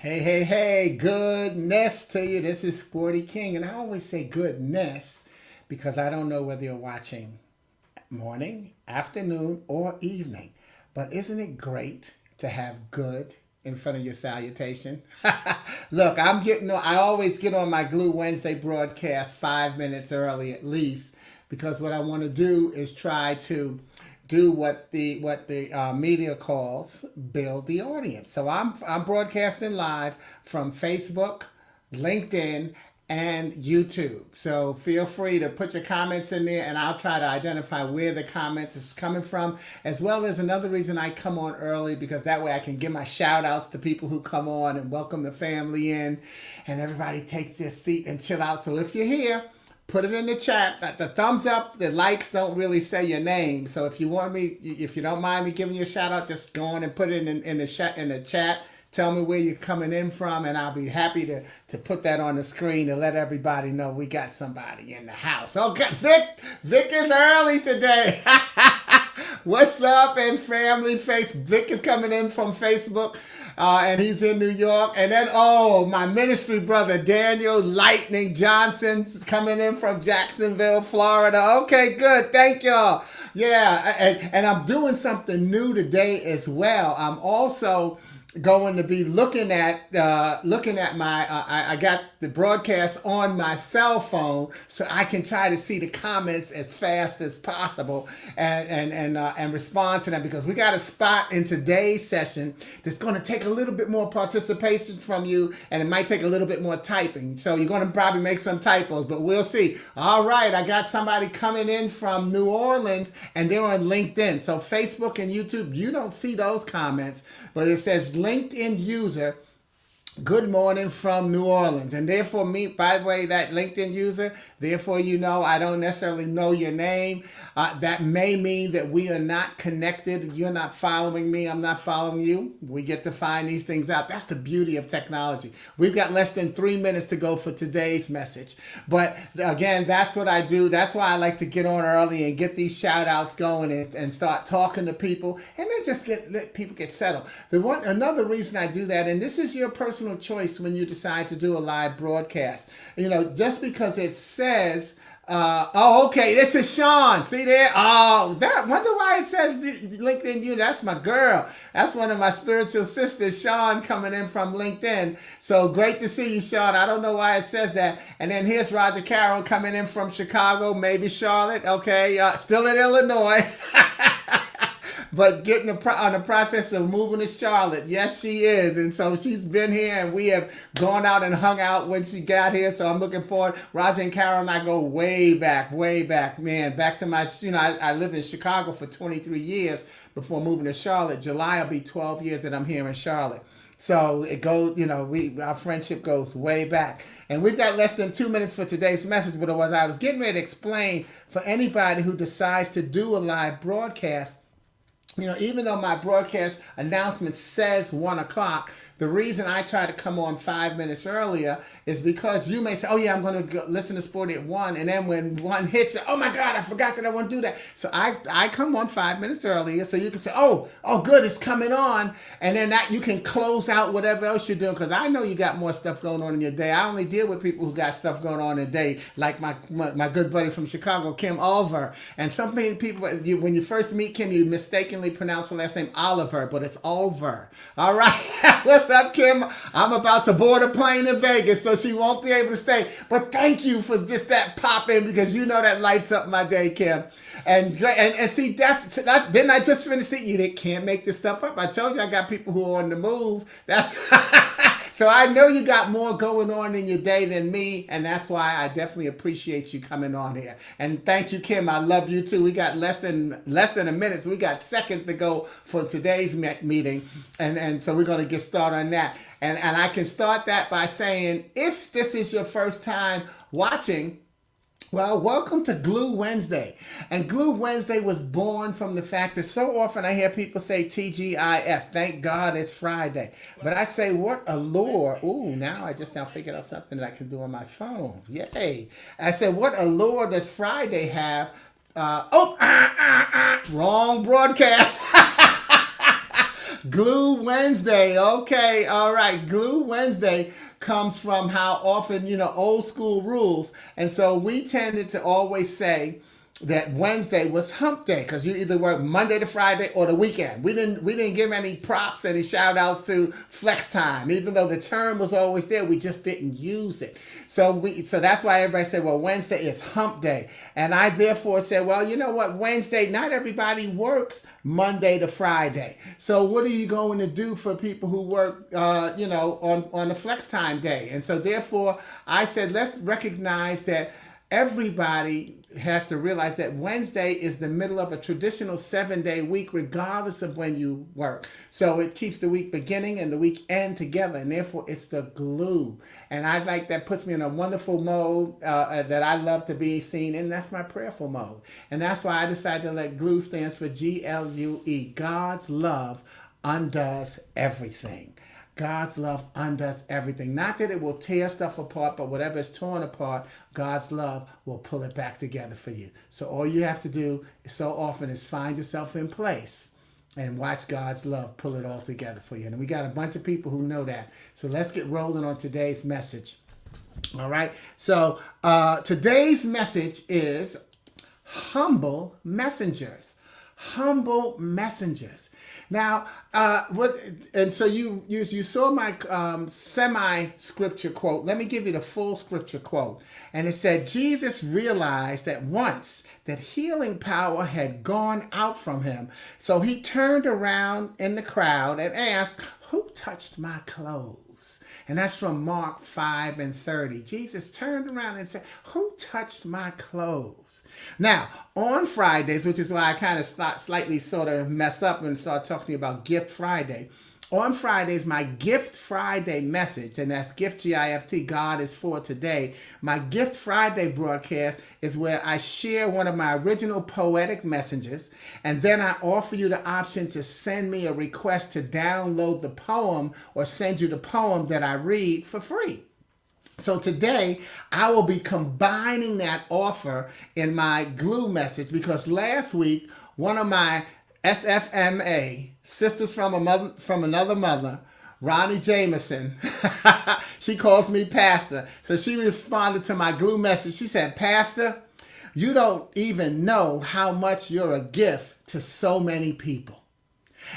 Hey, goodness to you. This is Sporty King. And I always say goodness because I don't know whether you're watching morning, afternoon, or evening. But isn't it great to have good in front of your salutation? Look, I always get on my Glue Wednesday broadcast 5 minutes early at least because what I want to do is try to do what the media calls build the audience. So I'm broadcasting live from Facebook, LinkedIn, and YouTube. So feel free to put your comments in there, and I'll try to identify where the comment is coming from, as well as another reason I come on early because that way I can give my shout outs to people who come on and welcome the family in, and everybody takes their seat and chill out. So if you're here, put it in the chat. The thumbs up, the likes don't really say your name. So if you don't mind me giving you a shout out, just go on and put it in the chat. Tell me where you're coming in from, and I'll be happy to put that on the screen to let everybody know we got somebody in the house. Okay, Vic is early today. What's up, and family? Vic is coming in from Facebook. And he's in New York. And then, my ministry brother, Daniel Lightning Johnson's coming in from Jacksonville, Florida. Okay, good. Thank y'all. Yeah, and I'm doing something new today as well. I'm also going to be looking at my I got the broadcast on my cell phone so I can try to see the comments as fast as possible and respond to them, because we got a spot in today's session that's going to take a little bit more participation from you, and it might take a little bit more typing, so you're going to probably make some typos, but we'll see. All right, I got somebody coming in from New Orleans, and they're on LinkedIn. So Facebook and YouTube, you don't see those comments, but it says LinkedIn user, good morning from New Orleans. And therefore, by the way, that LinkedIn user, therefore, I don't necessarily know your name. That may mean that we are not connected. You're not following me. I'm not following you. We get to find these things out. That's the beauty of technology. We've got less than 3 minutes to go for today's message. But again, that's what I do. That's why I like to get on early and get these shout outs going and start talking to people, and then just let people get settled. Another reason I do that, and this is your personal choice when you decide to do a live broadcast. Just because it says, okay, this is Sean. See there? Wonder why it says LinkedIn you. That's my girl. That's one of my spiritual sisters, Sean, coming in from LinkedIn. So great to see you, Sean. I don't know why it says that. And then here's Roger Carroll coming in from Chicago, maybe Charlotte. Okay, still in Illinois. But getting on the process of moving to Charlotte. Yes, she is. And so she's been here, and we have gone out and hung out when she got here. So I'm looking forward. Roger and Carol and I go way back, man. Back to my, I lived in Chicago for 23 years before moving to Charlotte. July will be 12 years that I'm here in Charlotte. So it goes, our friendship goes way back. And we've got less than 2 minutes for today's message. But as I was getting ready to explain, for anybody who decides to do a live broadcast, even though my broadcast announcement says 1 o'clock, the reason I try to come on 5 minutes earlier is because you may say, oh yeah, I'm going to listen to Sporty at 1. And then when 1 hits, oh my God, I forgot that I want to do that. So I come on 5 minutes earlier so you can say, oh good, it's coming on. And then that you can close out whatever else you're doing, because I know you got more stuff going on in your day. I only deal with people who got stuff going on in a day, like my good buddy from Chicago, Kim Oliver. And some people, when you first meet Kim, you mistakenly pronounce her last name Oliver, but it's Oliver. All right. What's up, Kim? I'm about to board a plane in Vegas, so she won't be able to stay. But thank you for just that pop in, because that lights up my day, Kim. And see, didn't I just finish it? You can't make this stuff up. I told you I got people who are on the move. That's so I know you got more going on in your day than me, and that's why I definitely appreciate you coming on here. And thank you, Kim. I love you too. We got less than a minute, so we got seconds to go for today's meeting, and so we're going to get started on that. And I can start that by saying, if this is your first time watching, well, welcome to Glue Wednesday. And Glue Wednesday was born from the fact that so often I hear people say TGIF. Thank God it's Friday. But I say, what a lure. Ooh, now I just figured out something that I can do on my phone. Yay. I said, what a lure does Friday have? Wrong broadcast. Glue Wednesday. Okay, all right. Glue Wednesday comes from how often, old school rules. And so we tended to always say that Wednesday was hump day because you either work Monday to Friday or the weekend. We didn't give any props, any shout outs to flex time, even though the term was always there. We just didn't use it. So that's why everybody said, well, Wednesday is hump day. And I therefore said, well, you know what, Wednesday, not everybody works Monday to Friday. So what are you going to do for people who work, on the flex time day? And so therefore I said, let's recognize that everybody has to realize that Wednesday is the middle of a traditional 7-day week, regardless of when you work. So it keeps the week beginning and the week end together, and therefore it's the glue. And I like that puts me in a wonderful mode that I love to be seen in. That's my prayerful mode. And that's why I decided to let glue stands for GLUE. God's love undoes everything. God's love undoes everything. Not that it will tear stuff apart, but whatever is torn apart, God's love will pull it back together for you. So all you have to do so often is find yourself in place and watch God's love pull it all together for you. And we got a bunch of people who know that. So let's get rolling on today's message. All right. So today's message is humble messengers. Humble messengers. Now, so you saw my semi-scripture quote. Let me give you the full scripture quote. And it said, Jesus realized at once that healing power had gone out from him. So he turned around in the crowd and asked, who touched my clothes? And that's from Mark 5:30. Jesus turned around and said, who touched my clothes? Now, on Fridays, which is why I kind of slightly sort of messed up and started talking about Gift Friday. On Fridays, my Gift Friday message, and that's Gift, G-I-F-T, God is for today. My Gift Friday broadcast is where I share one of my original poetic messages, and then I offer you the option to send me a request to download the poem or send you the poem that I read for free. So today, I will be combining that offer in my glue message because last week, one of my SFMA, Sisters from Another Mother, Ronnie Jameson, she calls me Pastor. So she responded to my glue message. She said, Pastor, you don't even know how much you're a gift to so many people.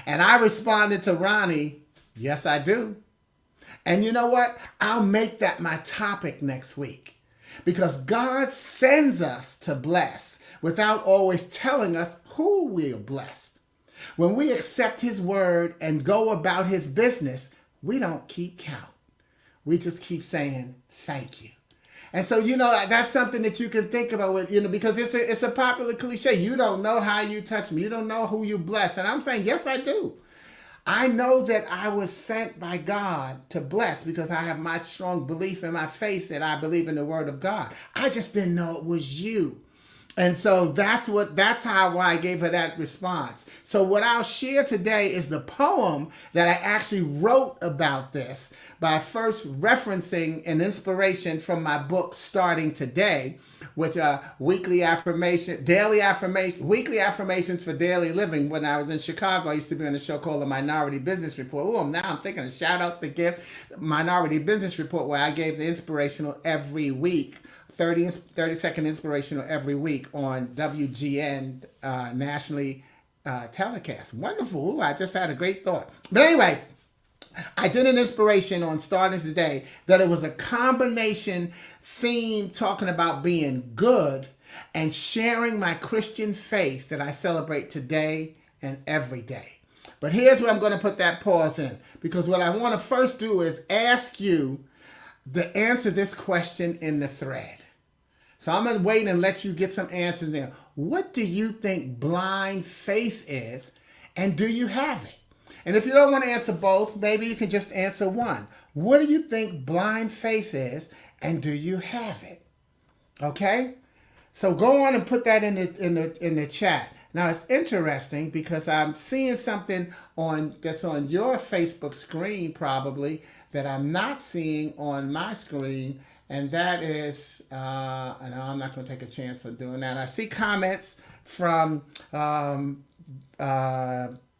And I responded to Ronnie, yes, I do. And you know what? I'll make that my topic next week because God sends us to bless without always telling us who we're blessed. When we accept his word and go about his business, we don't keep count. We just keep saying, thank you. And so, that's something that you can think about with, because it's a popular cliche. You don't know how you touch me. You don't know who you bless. And I'm saying, yes, I do. I know that I was sent by God to bless because I have my strong belief in my faith that I believe in the word of God. I just didn't know it was you. And so that's why I gave her that response. So what I'll share today is the poem that I actually wrote about this by first referencing an inspiration from my book Starting Today, which are weekly affirmations for daily living. When I was in Chicago, I used to be on a show called The Minority Business Report. Now I'm thinking of shout outs to give Minority Business Report, where I gave the inspirational every week. 30-second inspirational every week on WGN nationally telecast. Wonderful. Ooh, I just had a great thought. But anyway, I did an inspiration on Starting Today that it was a combination theme talking about being good and sharing my Christian faith that I celebrate today and every day. But here's where I'm going to put that pause in, because what I want to first do is ask you to answer this question in the thread. So I'm going to wait and let you get some answers there. What do you think blind faith is, and do you have it? And if you don't want to answer both, maybe you can just answer one. What do you think blind faith is, and do you have it? Okay? So go on and put that in the chat. Now it's interesting because I'm seeing something that's on your Facebook screen probably that I'm not seeing on my screen. And that is, no, I'm not going to take a chance of doing that. I see comments from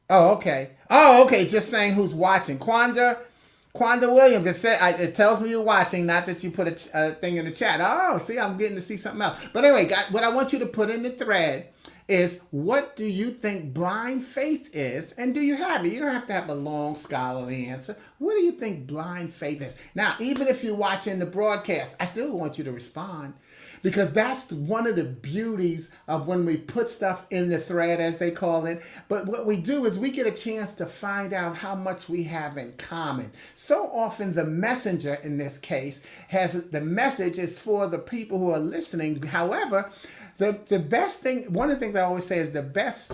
Oh, okay. Oh, okay. Just saying who's watching. Quanda Williams. It tells me you're watching, not that you put a thing in the chat. Oh, see, I'm getting to see something else. But anyway, what I want you to put in the thread is, what do you think blind faith is, and do you have it? You don't have to have a long scholarly answer. What do you think blind faith is? Now, even if you're watching the broadcast, I still want you to respond, because that's one of the beauties of when we put stuff in the thread, as they call it. But what we do is we get a chance to find out how much we have in common. So often the messenger in this case the message is for the people who are listening. However, the best thing, one of the things I always say is the best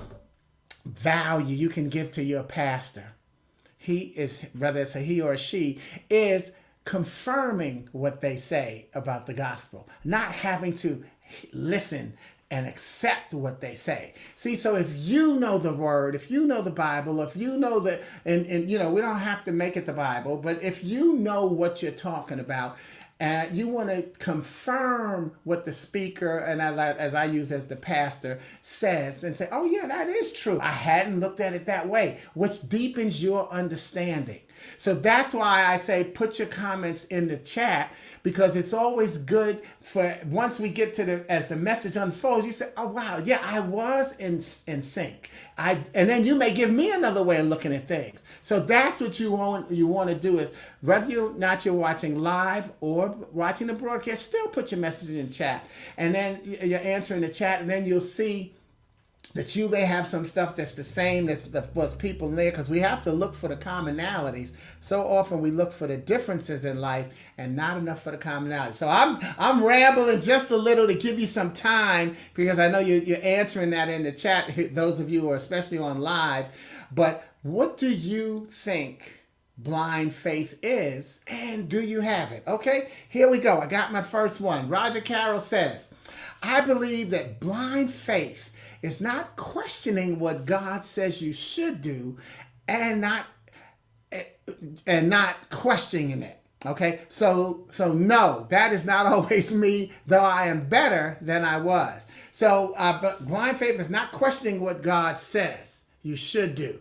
value you can give to your pastor, whether it's a he or a she, is confirming what they say about the gospel, not having to listen and accept what they say. See, so if you know the word, if you know the Bible, if you know that, and you know, we don't have to make it the Bible, but if you know what you're talking about, you want to confirm what the speaker, and as I use as the pastor, says, and say, oh yeah, that is true. I hadn't looked at it that way, which deepens your understanding. So that's why I say put your comments in the chat, because it's always good for, once we get to as the message unfolds, you say, oh wow, yeah, I was in sync. And then you may give me another way of looking at things. So that's what you want to do, is whether you're watching live or watching the broadcast, still put your message in the chat. And then you're answering the chat, and then you'll see that you may have some stuff that's the same as was people in there, because we have to look for the commonalities. So often we look for the differences in life and not enough for the commonalities. So I'm rambling just a little to give you some time, because I know you're answering that in the chat, those of you who are especially on live. But what do you think blind faith is, and do you have it? Okay, here we go. I got my first one. Roger Carroll says, I believe that blind faith is not questioning what God says you should do, and not questioning it. Okay, so no, that is not always me, though I am better than I was. So, but blind faith is not questioning what God says you should do,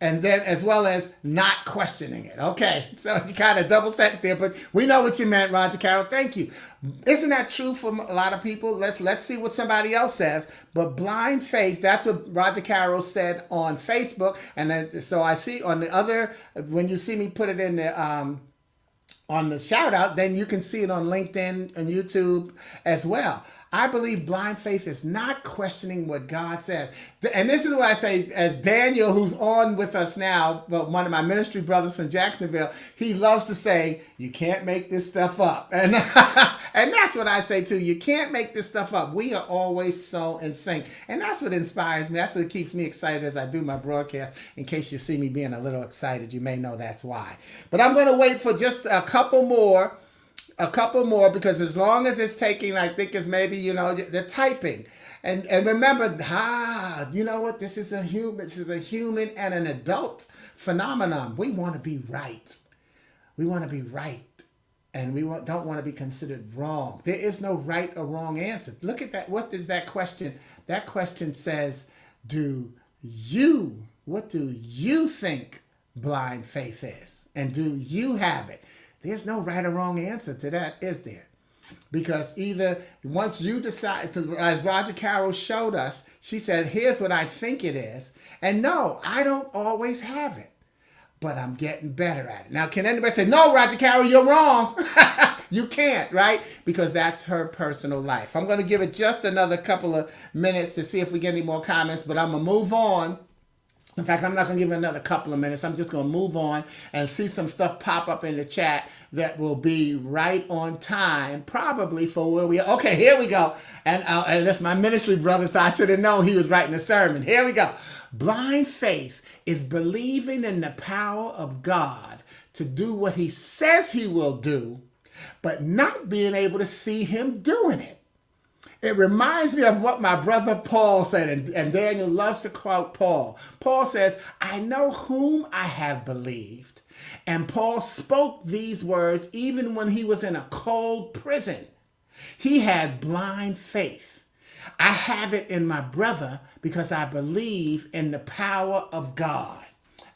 and then as well as not questioning it. Okay, so you kind of double set there, but we know what you meant, Roger Carroll. Thank you. Isn't that true for a lot of people? Let's see what somebody else says. But blind faith, that's what Roger Carroll said on Facebook. And then, so I see on the other, when you see me put it in the on the shout out, then you can see it on LinkedIn and YouTube as well. I believe blind faith is not questioning what God says. And this is what I say, as Daniel, who's on with us now, but one of my ministry brothers from Jacksonville, he loves to say, you can't make this stuff up. And and that's what I say too. You can't make this stuff up. We are always so in sync. And that's what inspires me. That's what keeps me excited as I do my broadcast. In case you see me being a little excited, you may know that's why. But I'm going to wait for just a couple more, because as long as it's taking, I think it's maybe, the typing. And remember, you know what? This is a human and an adult phenomenon. We want to be right. We want to be right. And we don't want to be considered wrong. There is no right or wrong answer. Look at that. What is that question? That question says, what do you think blind faith is? And do you have it? There's no right or wrong answer to that, is there? Because either once you decide, as Roger Carroll showed us, she said, here's what I think it is. And no, I don't always have it, but I'm getting better at it. Now, can anybody say, no, Roger Carroll, you're wrong? You can't, right? Because that's her personal life. I'm going to give it just another couple of minutes to see if we get any more comments, but I'm going to move on. In fact, I'm not going to give it another couple of minutes. I'm just going to move on and see some stuff pop up in the chat that will be right on time, probably for where we are. Okay, here we go. And that's my ministry brother, so I should have known he was writing a sermon. Here we go. Blind faith is believing in the power of God to do what he says he will do, but not being able to see him doing it. It reminds me of what my brother Paul said, and Daniel loves to quote Paul. Paul says, I know whom I have believed. And Paul spoke these words even when he was in a cold prison. He had blind faith. I have it in my brother because I believe in the power of God.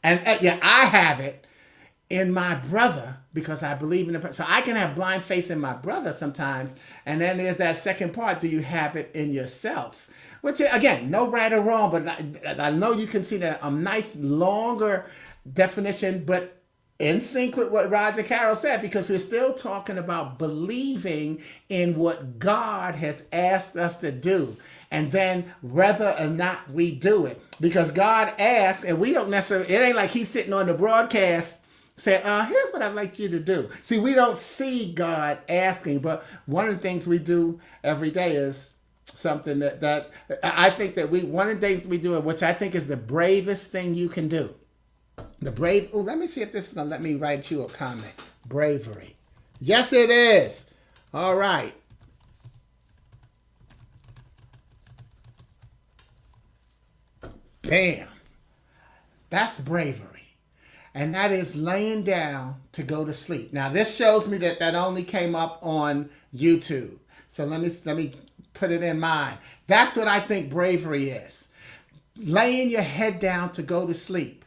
And yeah, I have it in my brother because I believe in the. So I can have blind faith in my brother sometimes. And then there's that second part. Do you have it in yourself? Which, again, no right or wrong, but I know you can see that a nice longer definition, but in sync with what Roger Carroll said, because we're still talking about believing in what God has asked us to do, and then whether or not we do it. Because God asks, and we don't necessarily, it ain't like he's sitting on the broadcast saying, here's what I'd like you to do. See, we don't see God asking, but one of the things we do every day is something that I think that one of the things we do, which I think is the bravest thing you can do. Let me see if this is going to let me write you a comment. Bravery. Yes, it is. All right. Bam. That's bravery. And that is laying down to go to sleep. Now, this shows me that only came up on YouTube. So let me put it in mind. That's what I think bravery is. Laying your head down to go to sleep.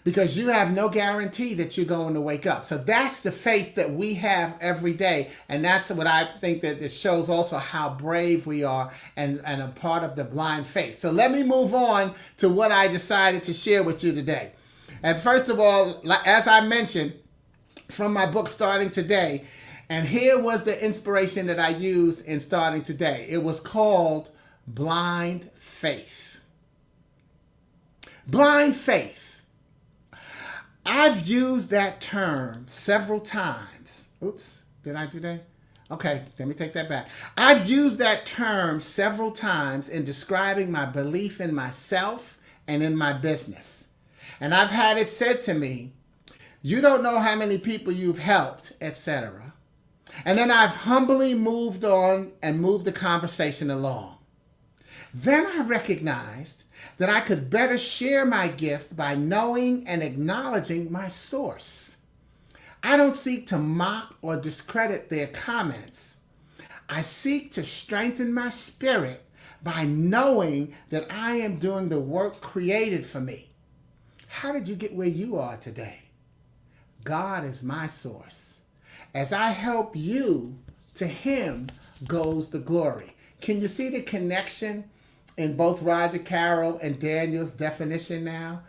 Because you have no guarantee that you're going to wake up. So that's the faith that we have every day. And that's what I think that this shows also how brave we are and a part of the blind faith. So let me move on to what I decided to share with you today. And first of all, as I mentioned, from my book Starting Today, and here was the inspiration that I used in Starting Today. It was called Blind Faith. Blind faith. I've used that term several times. Oops, did I do that? Okay, let me take that back. I've used that term several times in describing my belief in myself and in my business. And I've had it said to me, you don't know how many people you've helped, etc. And then I've humbly moved on and moved the conversation along. Then I recognized that I could better share my gift by knowing and acknowledging my source. I don't seek to mock or discredit their comments. I seek to strengthen my spirit by knowing that I am doing the work created for me. How did you get where you are today? God is my source. As I help you, to him goes the glory. Can you see the connection in both Roger Carroll and Daniel's definition now?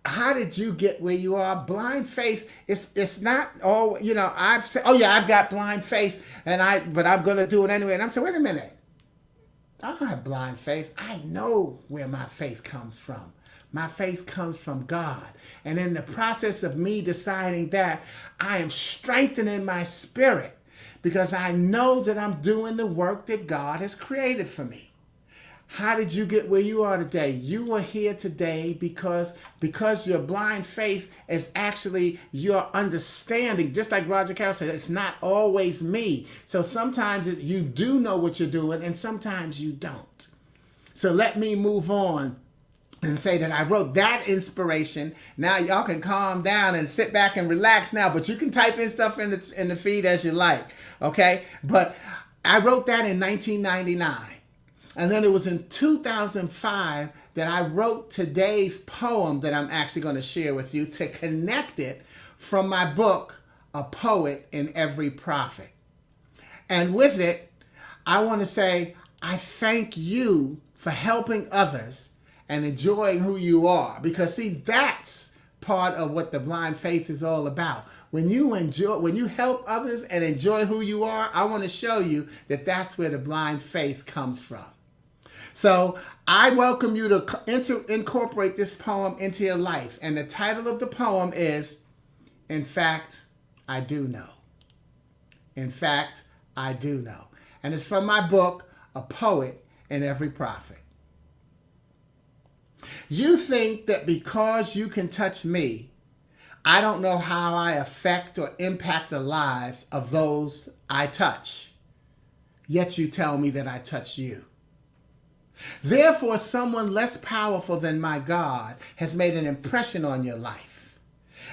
How did you get where you are? Blind faith, it's not all, I've said, oh yeah, I've got blind faith, but I'm going to do it anyway. And I'm saying, wait a minute. I don't have blind faith. I know where my faith comes from. My faith comes from God. And in the process of me deciding that, I am strengthening my spirit because I know that I'm doing the work that God has created for me. How did you get where you are today? You are here today because your blind faith is actually your understanding. Just like Roger Carroll said, it's not always me. So sometimes you do know what you're doing and sometimes you don't. So let me move on and say that I wrote that inspiration. Now y'all can calm down and sit back and relax now, but you can type in stuff in the feed as you like, okay? But I wrote that in 1999. And then it was in 2005 that I wrote today's poem that I'm actually going to share with you to connect it from my book, A Poet in Every Prophet. And with it, I want to say, I thank you for helping others and enjoying who you are. Because see, that's part of what the blind faith is all about. When you help others and enjoy who you are, I want to show you that that's where the blind faith comes from. So I welcome you to incorporate this poem into your life. And the title of the poem is, In Fact, I Do Know. In fact, I do know. And it's from my book, A Poet in Every Prophet. You think that because you can touch me, I don't know how I affect or impact the lives of those I touch. Yet you tell me that I touch you. Therefore, someone less powerful than my God has made an impression on your life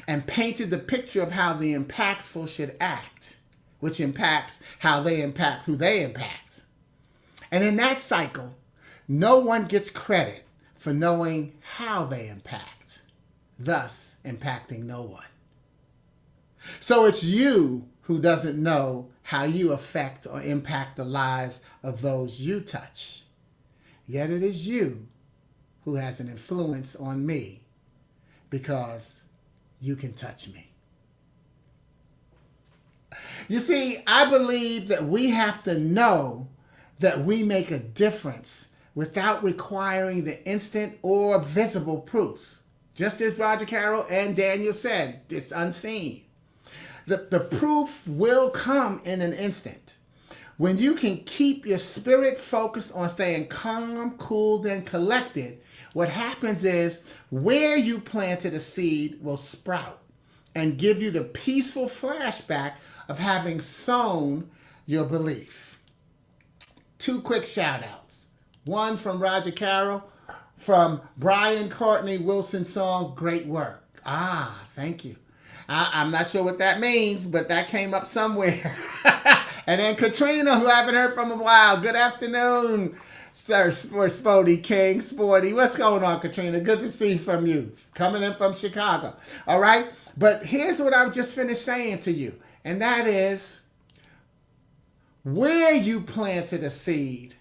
and painted the picture of how the impactful should act, which impacts how they impact who they impact. And in that cycle, No one gets credit for knowing how they impact, thus impacting no one. So it's you who doesn't know how you affect or impact the lives of those you touch. Yet it is you who has an influence on me because you can touch me. You see, I believe that we have to know that we make a difference without requiring the instant or visible proof. Just as Roger Carroll and Daniel said, it's unseen. The proof will come in an instant. When you can keep your spirit focused on staying calm, cooled, and collected, what happens is where you planted a seed will sprout and give you the peaceful flashback of having sown your belief. 2 quick shout outs. One from Roger Carroll, from Brian Courtney Wilson's song, Great Work. Thank you. I'm not sure what that means, but that came up somewhere. And then Katrina, who I haven't heard from in a while. Good afternoon, Sir Sporty King. Sporty, what's going on, Katrina? Good to see from you. Coming in from Chicago. All right? But here's what I've just finished saying to you. And that is, where you planted a seed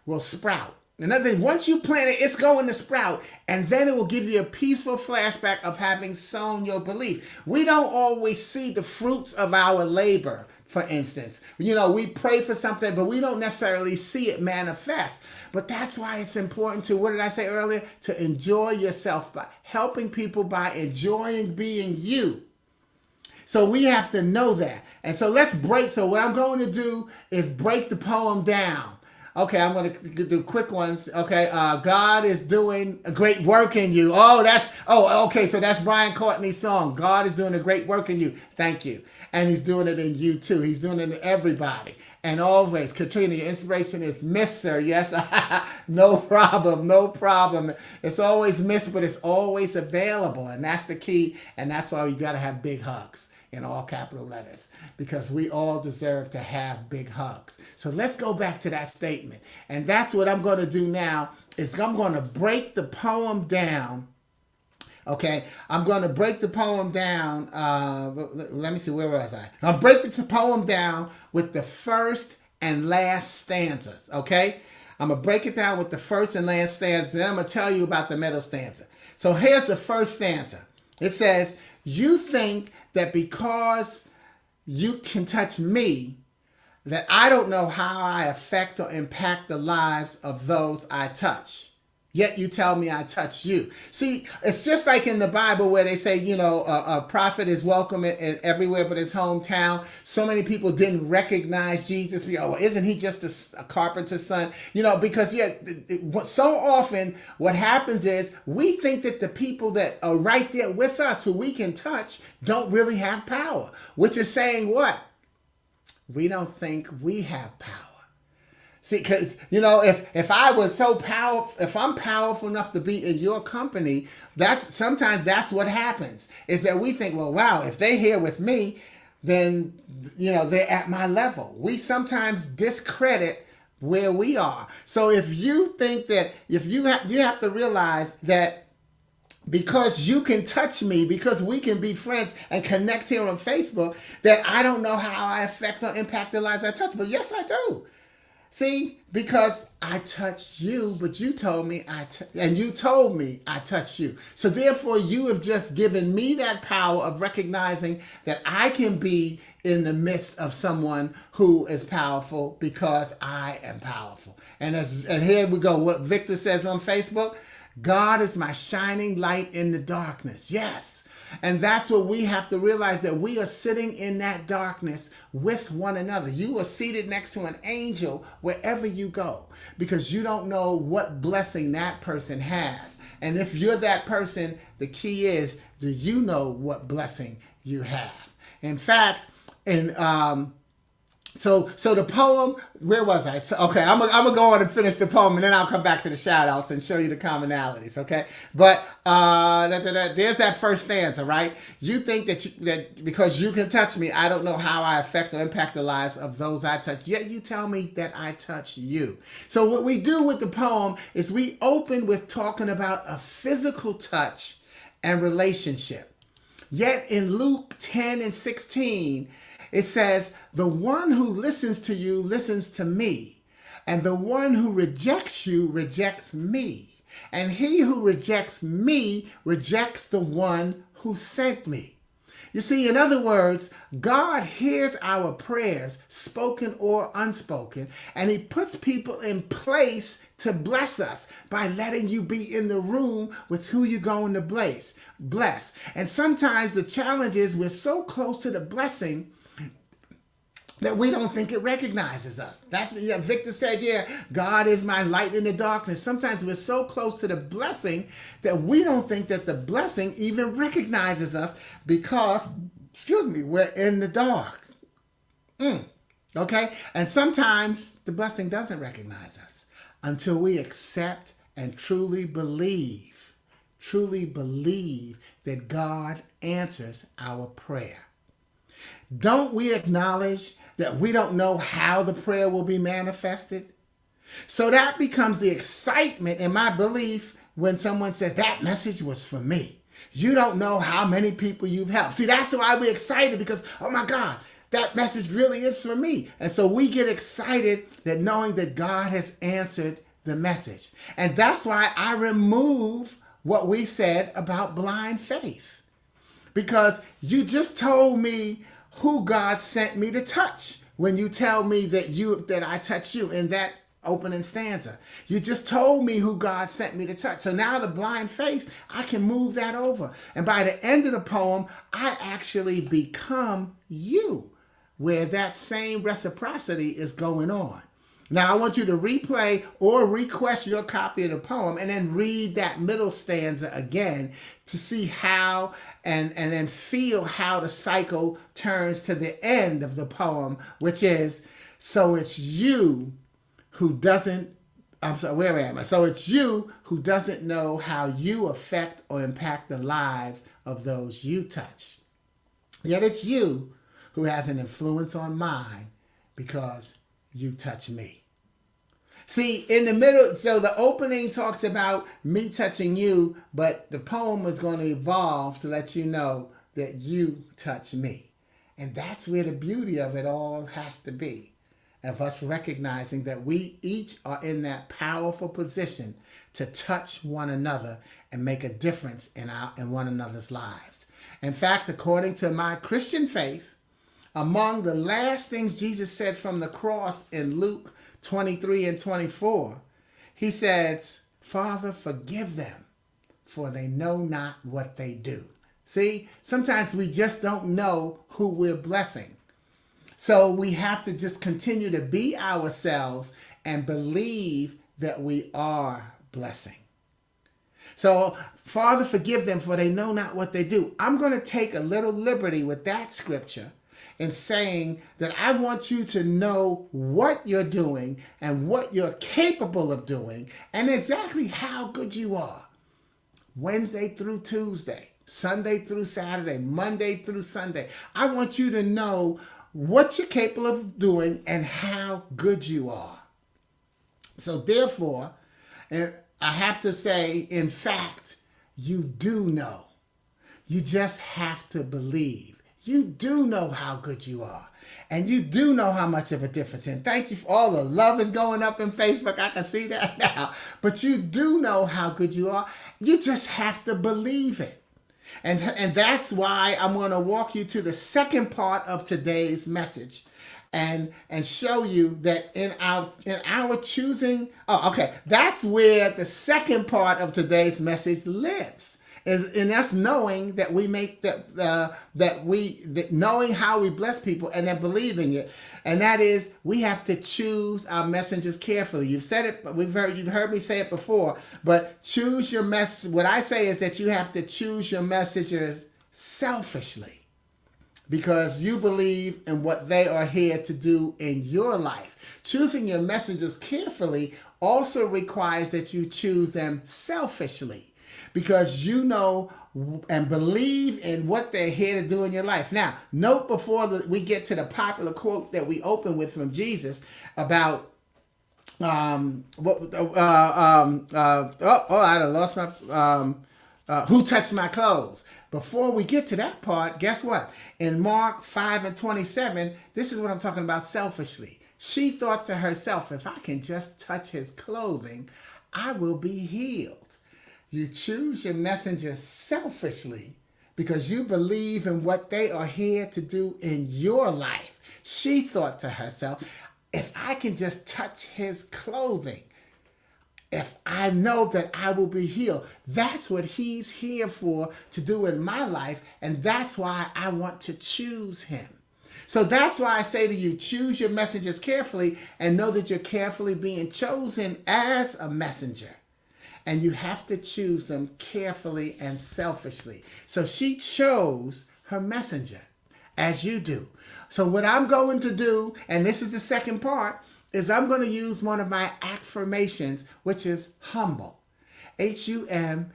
will sprout. In other words, once you plant it, it's going to sprout, and then it will give you a peaceful flashback of having sown your belief. We don't always see the fruits of our labor, for instance. We pray for something, but we don't necessarily see it manifest. But that's why it's important to, what did I say earlier? To enjoy yourself by helping people by enjoying being you. So we have to know that. And so let's break. So what I'm going to do is break the poem down. Okay, I'm going to do quick ones. Okay, God is doing a great work in you. Okay, so that's Brian Courtney's song. God is doing a great work in you. Thank you. And he's doing it in you too. He's doing it in everybody. And always, Katrina, your inspiration is Miss, sir. Yes, no problem. It's always Miss, but it's always available. And that's the key. And that's why we got to have big hugs in all capital letters, because we all deserve to have big hugs. So let's go back to that statement. And that's what I'm going to do now, is I'm going to break the poem down. Okay, I'm going to break the poem down. Let me see, where was I? I'll break the poem down with the first and last stanzas. Okay, I'm going to break it down with the first and last stanzas. Then I'm going to tell you about the middle stanza. So here's the first stanza. It says, you think that because you can touch me, that I don't know how I affect or impact the lives of those I touch. Yet you tell me I touch you. See, it's just like in the Bible where they say, a prophet is welcome everywhere but his hometown. So many people didn't recognize Jesus. Oh, well, isn't he just a carpenter's son? Because so often what happens is we think that the people that are right there with us, who we can touch, don't really have power. Which is saying what? We don't think we have power. See, because, if I was so powerful, if I'm powerful enough to be in your company, sometimes that's what happens, is that we think, well, wow, if they're here with me, then, they're at my level. We sometimes discredit where we are. So if you think that, you have to realize that because you can touch me, because we can be friends and connect here on Facebook, that I don't know how I affect or impact the lives I touch. But yes, I do. See, because I touched you, but you told me you told me I touched you. So therefore, you have just given me that power of recognizing that I can be in the midst of someone who is powerful because I am powerful. And here we go. What Victor says on Facebook, God is my shining light in the darkness. Yes. And that's what we have to realize, that we are sitting in that darkness with one another. You are seated next to an angel wherever you go, because you don't know what blessing that person has. And if you're that person, the key is, do you know what blessing you have? In fact, in So the poem, where was I? So, okay, I'm gonna go on and finish the poem, and then I'll come back to the shout outs and show you the commonalities. Okay, but there's that first stanza, right? You think that because you can touch me, I don't know how I affect or impact the lives of those I touch. Yet you tell me that I touch you. So what we do with the poem is we open with talking about a physical touch and relationship. Yet in Luke 10 and 16, it says, the one who listens to you listens to me, and the one who rejects you rejects me, and he who rejects me rejects the one who sent me. You see, in other words, God hears our prayers, spoken or unspoken, and he puts people in place to bless us by letting you be in the room with who you're going to bless. And sometimes the challenge is we're so close to the blessing that we don't think it recognizes us. That's what Victor said, God is my light in the darkness. Sometimes we're so close to the blessing that we don't think that the blessing even recognizes us because, we're in the dark. Okay? And sometimes the blessing doesn't recognize us until we accept and truly believe that God answers our prayer. Don't we acknowledge that we don't know how the prayer will be manifested? So that becomes the excitement in my belief when someone says, that message was for me. You don't know how many people you've helped. See, that's why we're excited, because, oh my God, that message really is for me. And so we get excited that knowing that God has answered the message. And that's why I remove what we said about blind faith. Because you just told me who God sent me to touch when you tell me that I touch you in that opening stanza. You just told me who God sent me to touch. So now the blind faith, I can move that over. And by the end of the poem, I actually become you, where that same reciprocity is going on. Now, I want you to replay or request your copy of the poem and then read that middle stanza again to see how and then feel how the cycle turns to the end of the poem, which is, so it's you who doesn't, where am I? So it's you who doesn't know how you affect or impact the lives of those you touch. Yet it's you who has an influence on mine because you touch me. See, in the middle, so the opening talks about me touching you, but the poem was going to evolve to let you know that you touch me. And that's where the beauty of it all has to be, of us recognizing that we each are in that powerful position to touch one another and make a difference in one another's lives. In fact, according to my Christian faith, among the last things Jesus said from the cross in Luke 23 and 24, he says, Father, forgive them, for they know not what they do. See, sometimes we just don't know who we're blessing. So we have to just continue to be ourselves and believe that we are blessing. So, Father, forgive them, for they know not what they do. I'm going to take a little liberty with that scripture in saying that I want you to know what you're doing and what you're capable of doing and exactly how good you are. Wednesday through Tuesday, Sunday through Saturday, Monday through Sunday. I want you to know what you're capable of doing and how good you are. So therefore, I have to say, in fact, you do know. You just have to believe. You do know how good you are. And you do know how much of a difference. And thank you for all the love is going up in Facebook. I can see that now. But you do know how good you are. You just have to believe it. And that's why I'm going to walk you to the second part of today's message and show you that in our choosing. Oh, okay. That's where the second part of today's message lives. Is in us knowing that we make knowing how we bless people and then believing it, and that is we have to choose our messengers carefully. You've said it, you've heard me say it before, but choose your message. What I say is that you have to choose your messengers selfishly. because you believe in what they are here to do in your life. Choosing your messengers carefully also requires that you choose them selfishly, because you know and believe in what they're here to do in your life. Now, note before we get to the popular quote that we open with from Jesus about I done lost my who touched my clothes. Before we get to that part, guess what? In Mark 5:27, this is what I'm talking about selfishly. She thought to herself, if I can just touch his clothing, I will be healed. You choose your messenger selfishly because you believe in what they are here to do in your life. She thought to herself, if I can just touch his clothing, if I know that I will be healed, that's what he's here for to do in my life. And that's why I want to choose him. So that's why I say to you, choose your messengers carefully and know that you're carefully being chosen as a messenger. And you have to choose them carefully and selfishly. So she chose her messenger, as you do. So what I'm going to do, and this is the second part, is I'm going to use one of my affirmations, which is humble. Humble.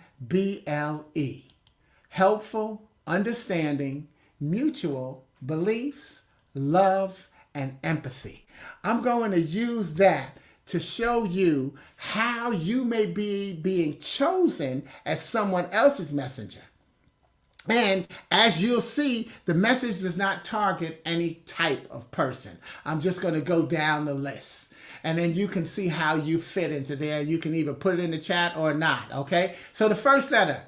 Helpful, understanding, mutual, beliefs, love, and empathy. I'm going to use that to show you how you may be being chosen as someone else's messenger. And as you'll see, the message does not target any type of person. I'm just going to go down the list. And then you can see how you fit into there. You can either put it in the chat or not, okay? So the first letter,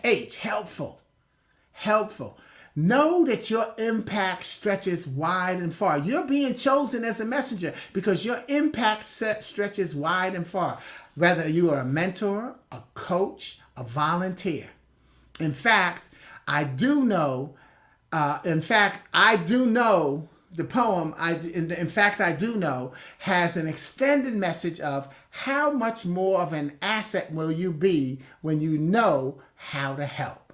H, helpful. Helpful. Know that your impact stretches wide and far. You're being chosen as a messenger because your impact stretches wide and far. Whether you are a mentor, a coach, a volunteer. In fact, I do know the poem, I do know, has an extended message of how much more of an asset will you be when you know how to help.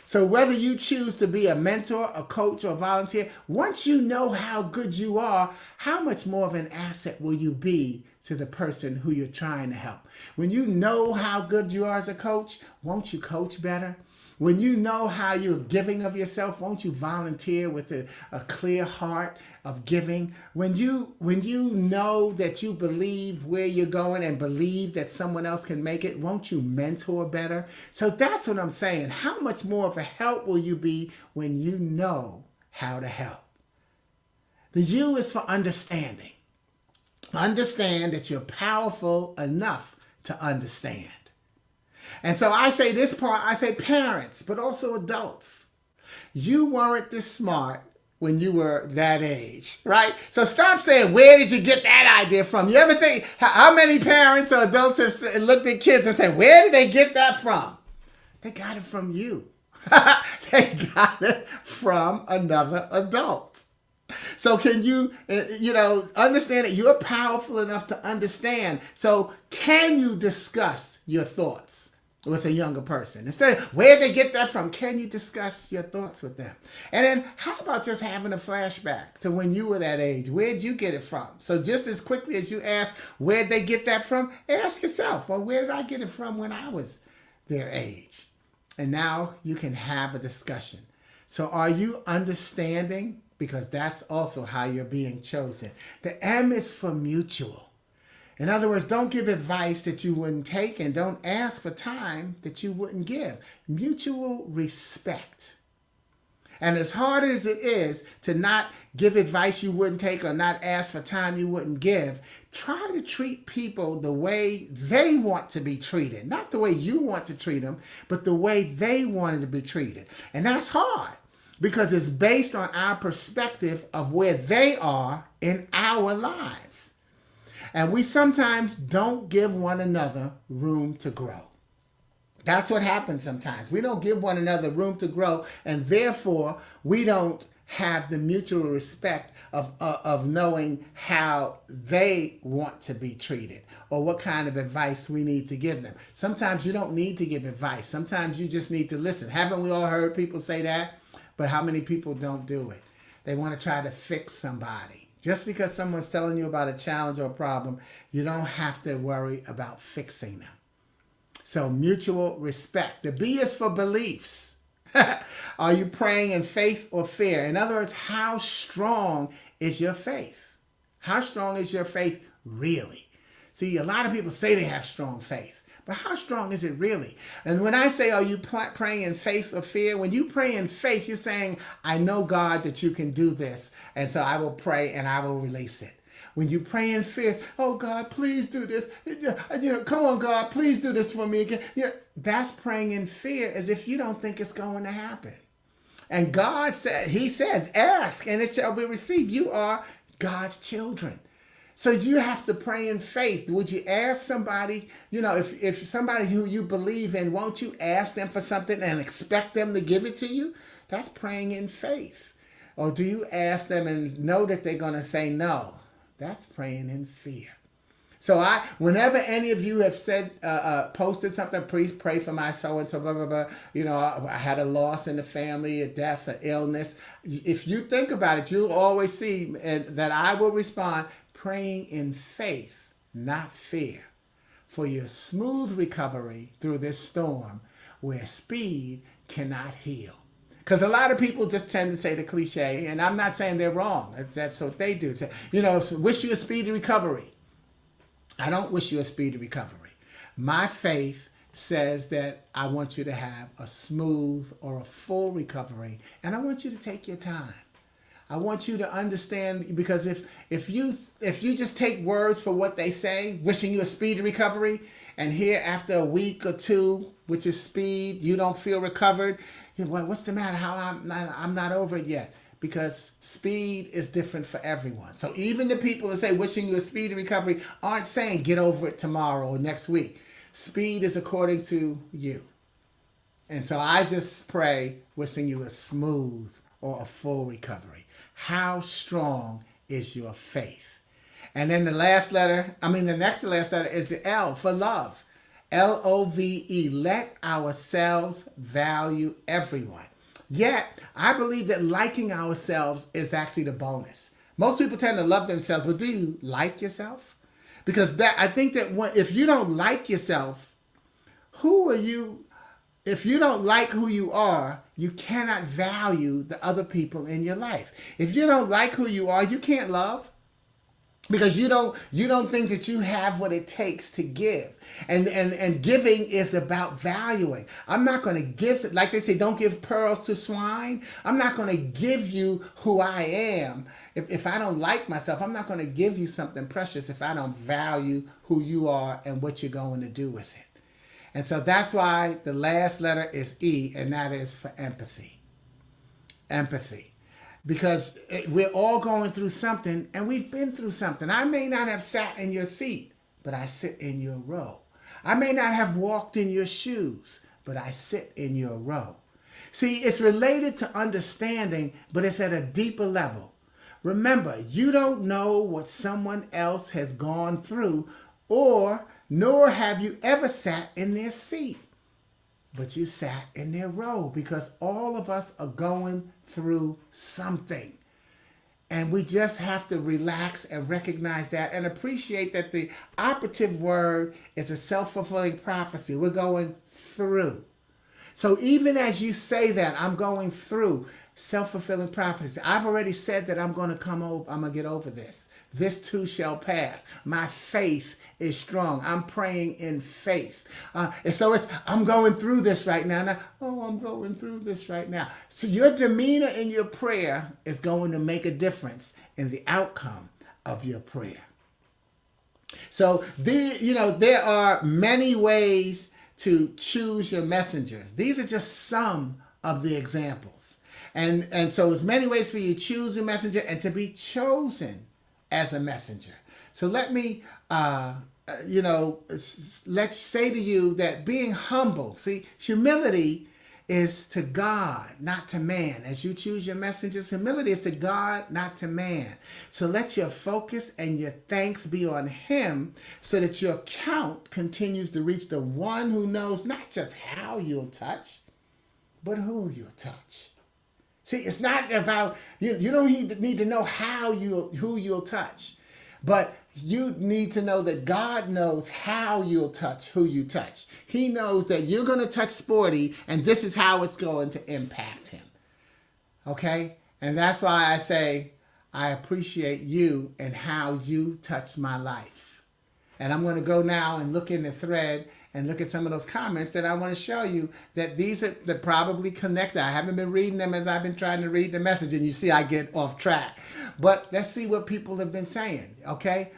So whether you choose to be a mentor, a coach, or a volunteer, once you know how good you are, how much more of an asset will you be to the person who you're trying to help? When you know how good you are as a coach, won't you coach better? When you know how you're giving of yourself, won't you volunteer with a clear heart of giving? When you know that you believe where you're going and believe that someone else can make it, won't you mentor better? So that's what I'm saying. How much more of a help will you be when you know how to help? The U is for understanding. Understand that you're powerful enough to understand. And so I say this part, I say parents, but also adults. You weren't this smart when you were that age, right? So stop saying, where did you get that idea from? You ever think, how many parents or adults have looked at kids and said, where did they get that from? They got it from you. They got it from another adult. So can you understand that you're powerful enough to understand? So can you discuss your thoughts with a younger person? Instead of, where'd they get that from? Can you discuss your thoughts with them? And then how about just having a flashback to when you were that age? Where'd you get it from? So just as quickly as you ask, where'd they get that from? Ask yourself, well, where did I get it from when I was their age? And now you can have a discussion. So are you understanding? Because that's also how you're being chosen. The M is for mutual. In other words, don't give advice that you wouldn't take and don't ask for time that you wouldn't give. Mutual respect. And as hard as it is to not give advice you wouldn't take or not ask for time you wouldn't give, try to treat people the way they want to be treated. Not the way you want to treat them, but the way they wanted to be treated. And that's hard because it's based on our perspective of where they are in our lives. And we sometimes don't give one another room to grow. That's what happens sometimes. We don't give one another room to grow, and therefore we don't have the mutual respect of knowing how they want to be treated or what kind of advice we need to give them. Sometimes you don't need to give advice. Sometimes you just need to listen. Haven't we all heard people say that? But how many people don't do it? They want to try to fix somebody. Just because someone's telling you about a challenge or a problem, you don't have to worry about fixing them. So mutual respect. The B is for beliefs. Are you praying in faith or fear? In other words, how strong is your faith? How strong is your faith really? See, a lot of people say they have strong faith, but how strong is it really? And when I say, are you praying in faith or fear? When you pray in faith, you're saying, I know, God, that you can do this, and so I will pray and I will release it. When you pray in fear, oh God, please do this. Come on, God, please do this for me again. That's praying in fear, as if you don't think it's going to happen. And God said, He says, ask and it shall be received. You are God's children. So you have to pray in faith. Would you ask somebody, if somebody who you believe in, won't you ask them for something and expect them to give it to you? That's praying in faith. Or do you ask them and know that they're going to say no? That's praying in fear. So whenever any of you have said, posted something, please pray for my so-and-so, blah, blah, blah. I had a loss in the family, a death, an illness. If you think about it, you'll always see that I will respond, praying in faith, not fear, for your smooth recovery through this storm where speed cannot heal. Because a lot of people just tend to say the cliche, and I'm not saying they're wrong. That's what they do. Say, wish you a speedy recovery. I don't wish you a speedy recovery. My faith says that I want you to have a smooth or a full recovery, and I want you to take your time. I want you to understand, because if you just take words for what they say, wishing you a speedy recovery, and here after a week or two, which is speed, you don't feel recovered, well, what's the matter? How I'm not over it yet? Because speed is different for everyone. So even the people that say wishing you a speedy recovery aren't saying get over it tomorrow or next week. Speed is according to you. And so I just pray wishing you a smooth or a full recovery. How strong is your faith? And then the next to last letter is the L for love. Love. Let ourselves value everyone. Yet, I believe that liking ourselves is actually the bonus. Most people tend to love themselves, but do you like yourself? Because I think that if you don't like yourself, who are you? If you don't like who you are, you cannot value the other people in your life. If you don't like who you are, you can't love. Because you don't think that you have what it takes to give. And giving is about valuing. I'm not going to give, like they say, don't give pearls to swine. I'm not going to give you who I am. If I don't like myself, I'm not going to give you something precious if I don't value who you are and what you're going to do with it. And so that's why the last letter is E, and that is for empathy. Empathy. Because we're all going through something, and we've been through something. I may not have sat in your seat, but I sit in your row. I may not have walked in your shoes, but I sit in your row. See, it's related to understanding, but it's at a deeper level. Remember, you don't know what someone else has gone through, nor have you ever sat in their seat. But you sat in their row, because all of us are going through something. And we just have to relax and recognize that and appreciate that the operative word is a self-fulfilling prophecy. We're going through. So even as you say that, I'm going through self-fulfilling prophecy. I've already said that I'm going to get over this. This too shall pass. My faith is strong. I'm praying in faith. I'm going through this right now. I'm going through this right now. So your demeanor in your prayer is going to make a difference in the outcome of your prayer. So there are many ways to choose your messengers. These are just some of the examples. And so there's many ways for you to choose your messenger and to be chosen as a messenger. So let me, let's say to you that being humble, see, humility is to God, not to man. As you choose your messengers, humility is to God, not to man. So let your focus and your thanks be on Him, so that your count continues to reach the one who knows not just how you'll touch, but who you'll touch. See, it's not about you. You don't need to know who you'll touch, but you need to know that God knows how you'll touch who you touch. He knows that you're going to touch Sporty, and this is how it's going to impact him. Okay, and that's why I say I appreciate you and how you touch my life. And I'm going to go now and look in the thread and look at some of those comments that I want to show you that these are that probably connected. I haven't been reading them as I've been trying to read the message, and you see I get off track. But let's see what people have been saying, okay?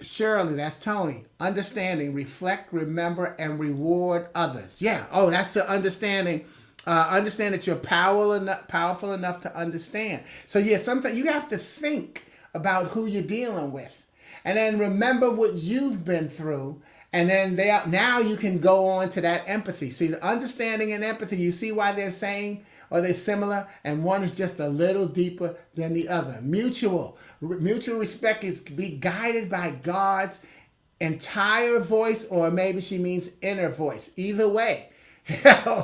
Shirley, that's Tony. Understanding, reflect, remember, and reward others. Yeah, oh, that's to understanding. Understand that you're powerful enough to understand. So yeah, sometimes you have to think about who you're dealing with. And then remember what you've been through. And then now you can go on to that empathy. See, understanding and empathy, you see why they're same or they're similar, and one is just a little deeper than the other. Mutual respect is be guided by God's entire voice, or maybe she means inner voice. Either way,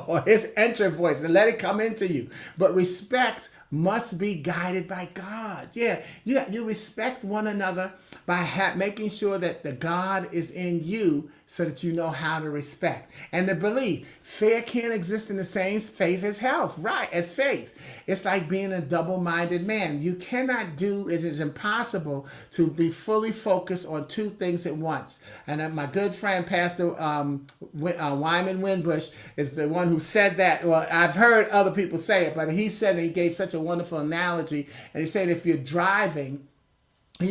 or his inner voice, and let it come into you. But respect must be guided by God. Yeah, you respect one another by making sure that the God is in you so that you know how to respect. And to believe, fear can't exist in the same faith as health, right, as faith. It's like being a double-minded man. You cannot do, it is impossible to be fully focused on two things at once. And my good friend, Pastor Wyman Winbush, is the one who said that. Well, I've heard other people say it, but he said, and he gave such a wonderful analogy, and he said if you're driving and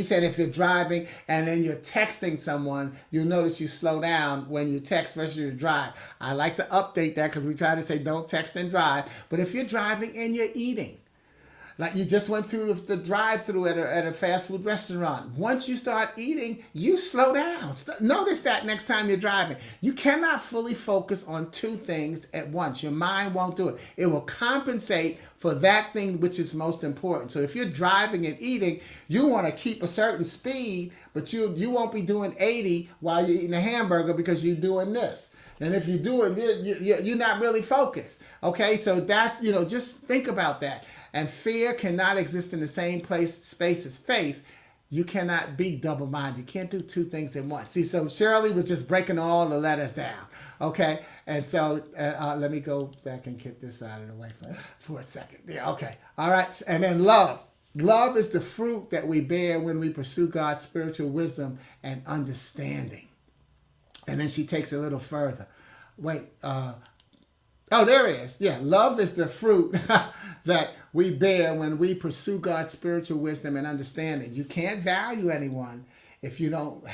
then you're texting someone, you'll notice you slow down when you text versus you drive. I like to update that because we try to say don't text and drive. But if you're driving and you're eating, like you just went to the drive-through at a fast food restaurant. Once you start eating, you slow down. Notice that next time you're driving. You cannot fully focus on two things at once. Your mind won't do it. It will compensate for that thing which is most important. So if you're driving and eating, you want to keep a certain speed, but you won't be doing 80 while you're eating a hamburger because you're doing this. And if you do it, you're not really focused. Okay, so that's, just think about that. And fear cannot exist in the same space as faith. You cannot be double-minded. You can't do two things at once. See, so Shirley was just breaking all the letters down. Okay, and so let me go back and get this out of the way for a second. Yeah, okay. All right, and then love. Love is the fruit that we bear when we pursue God's spiritual wisdom and understanding. And then she takes it a little further. Wait, oh, there it is. Yeah, love is the fruit that we bear when we pursue God's spiritual wisdom and understanding. You can't value anyone if you don't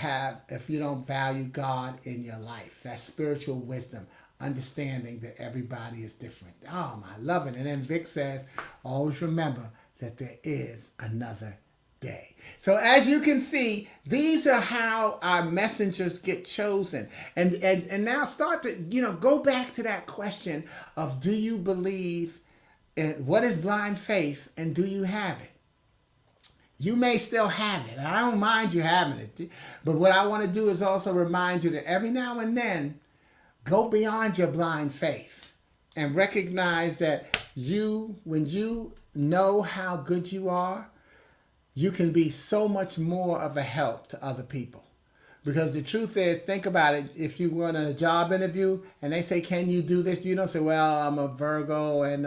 value God in your life. That's spiritual wisdom, understanding that everybody is different. Oh, I love it. And then Vic says, always remember that there is another day. So as you can see, these are how our messengers get chosen. And now start to, go back to that question of, do you believe in what is blind faith, and do you have it? You may still have it. I don't mind you having it. But what I want to do is also remind you that every now and then, go beyond your blind faith and recognize that when you know how good you are, you can be so much more of a help to other people. Because the truth is, think about it, if you run a job interview and they say, can you do this? You don't say, well, I'm a Virgo, and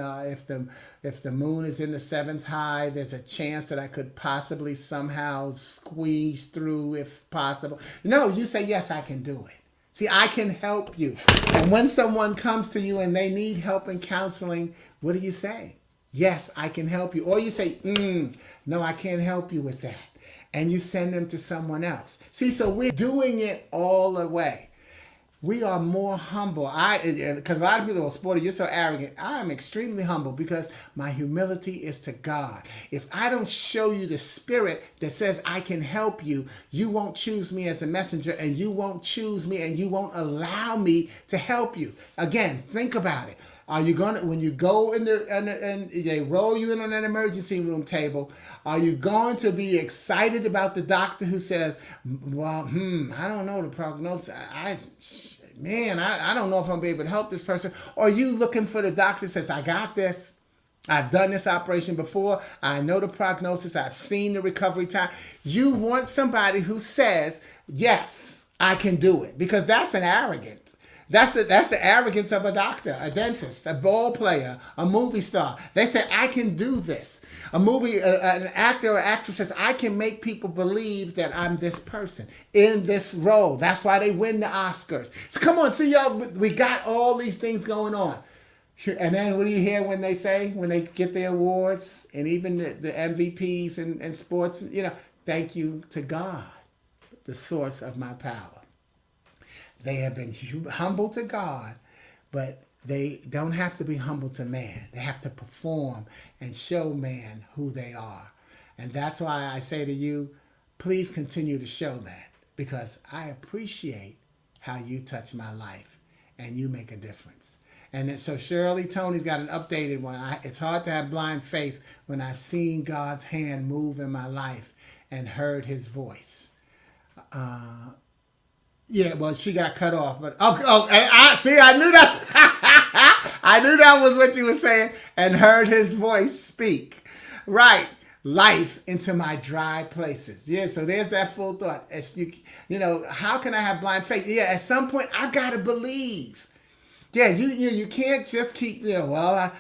if the moon is in the seventh high, there's a chance that I could possibly somehow squeeze through if possible. No, you say, yes, I can do it. See, I can help you. And when someone comes to you and they need help in counseling, what do you say? Yes, I can help you. Or you say, no, I can't help you with that. And you send them to someone else. See, so we're doing it all the way. We are more humble. Because a lot of people are, Sporty, you're so arrogant. I am extremely humble because my humility is to God. If I don't show you the spirit that says I can help you, you won't choose me as a messenger, and you won't choose me, and you won't allow me to help you. Again, think about it. Are you going to, when you go and they roll you in on an emergency room table, are you going to be excited about the doctor who says, well, I don't know the prognosis. I don't know if I'm going to be able to help this person. Or are you looking for the doctor that says, I got this. I've done this operation before. I know the prognosis. I've seen the recovery time. You want somebody who says, yes, I can do it. Because that's an arrogance. That's the arrogance of a doctor, a dentist, a ball player, a movie star. They say, I can do this. An actor or actress says, I can make people believe that I'm this person in this role. That's why they win the Oscars. So come on, see y'all, we got all these things going on. And then what do you hear when they say, when they get the awards and even the MVPs in sports, thank you to God, the source of my power. They have been humble to God, but they don't have to be humble to man. They have to perform and show man who they are. And that's why I say to you, please continue to show that, because I appreciate how you touch my life and you make a difference. And so Shirley Tony's got an updated one. It's hard to have blind faith when I've seen God's hand move in my life and heard his voice. Yeah, well, she got cut off, but I see. I knew that's. I knew that was what you were saying, and heard his voice speak. Right, life into my dry places. Yeah, so there's that full thought. As how can I have blind faith? Yeah, at some point I've got to believe. Yeah, you can't just keep. I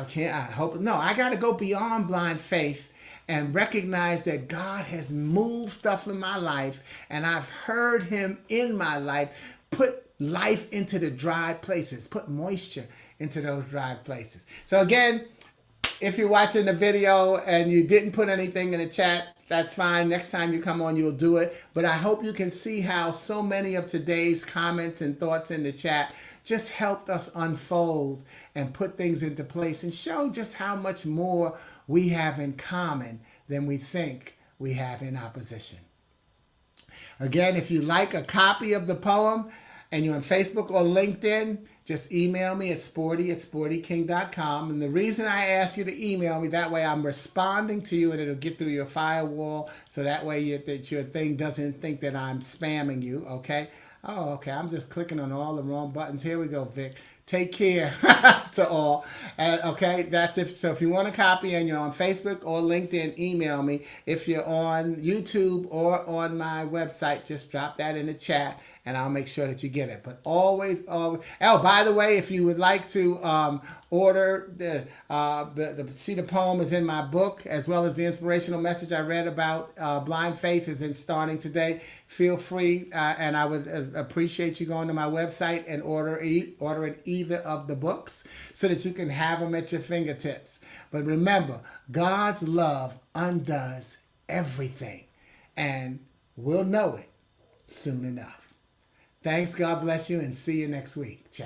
can't. I hope no. I got to go beyond blind faith and recognize that God has moved stuff in my life, and I've heard him in my life put life into the dry places, put moisture into those dry places. So again, if you're watching the video and you didn't put anything in the chat, that's fine. Next time you come on, you'll do it. But I hope you can see how so many of today's comments and thoughts in the chat just helped us unfold and put things into place and show just how much more we have in common than we think we have in opposition. Again, if you like a copy of the poem and you're on Facebook or LinkedIn, just email me at sporty@sportyking.com. And the reason I ask you to email me, that way I'm responding to you and it'll get through your firewall, so that way your thing doesn't think that I'm spamming you, okay? Oh, okay, I'm just clicking on all the wrong buttons. Here we go, Vic. Take care to all. Okay, that's it. So if you want a copy and you're on Facebook or LinkedIn, email me. If you're on YouTube or on my website, just drop that in the chat and I'll make sure that you get it. But always. Oh, by the way, if you would like to order see the poem is in my book, as well as the inspirational message I read about blind faith is in starting today. Feel free, and I would appreciate you going to my website and ordering either of the books so that you can have them at your fingertips. But remember, God's love undoes everything, and we'll know it soon enough. Thanks, God bless you, and see you next week. Ciao.